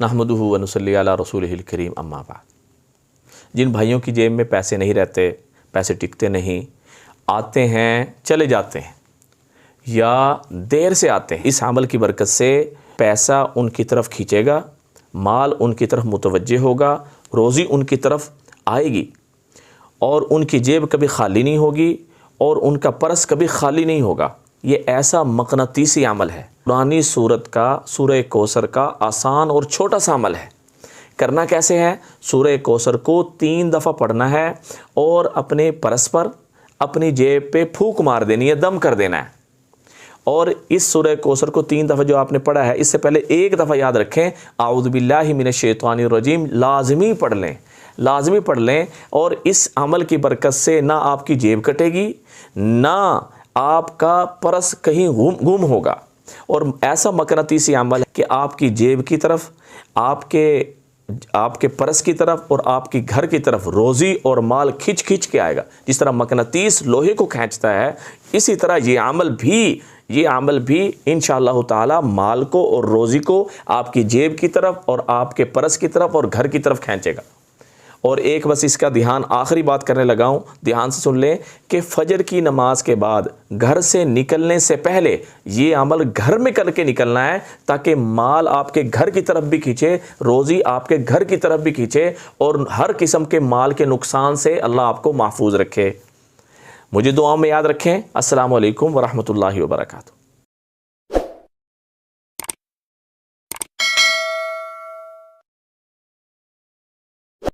नहमदुहु व नुसल्ली अला रसूलिहिल करीम अम्मा बाद। जिन भाइयों की जेब में पैसे नहीं रहते, पैसे टिकते नहीं, आते हैं चले जाते हैं या देर से आते हैं, इस अमल की बरकत से पैसा उनकी तरफ खींचेगा, माल उनकी तरफ मुतवज्जे होगा, रोज़ी उनकी तरफ आएगी और उनकी जेब कभी खाली नहीं होगी और उनका पर्स कभी खाली नहीं होगा। ये ऐसा मक़नातीसी अमल है। पुरानी सूरत का, सूरह कौसर का आसान और छोटा सा अमल है। करना कैसे है? सूरह कौसर को 3 दफ़ा पढ़ना है और अपने पर्स पर, अपनी जेब पे फूंक मार देनी है, दम कर देना है। और इस सूरह कौसर को 3 दफ़ा जो आपने पढ़ा है, इससे पहले 1 दफ़ा याद रखें आऊज़ु बिल्लाहि मिनश शैतानिर रजीम लाज़मी पढ़ लें, लाज़मी पढ़ लें। और इस अमल की बरकत से ना आपकी जेब कटेगी, ना आपका पर्स कहीं गुम होगा। और ऐसा मक़नातीसी अमल है कि आपकी जेब की तरफ, आपके पर्स की तरफ और आपकी घर की तरफ रोज़ी और माल खिंच खिंच के आएगा। जिस तरह मक़नातीस लोहे को खींचता है, इसी तरह ये अमल भी इंशाअल्लाह ताला माल को और रोज़ी को आपकी जेब की तरफ और आपके पर्स की तरफ और घर की तरफ खींचेगा। और एक बस इसका ध्यान, आखिरी बात करने लगा हूँ, ध्यान से सुन लें कि फ़जर की नमाज के बाद घर से निकलने से पहले ये अमल घर में करके निकलना है, ताकि माल आपके घर की तरफ भी खींचे, रोज़ी आपके घर की तरफ भी खींचे और हर किस्म के माल के नुकसान से अल्लाह आपको महफूज रखे। मुझे दुआ में याद रखें। अस्सलामु अलैकुम व रहमतुल्लाहि व बरकातुहू।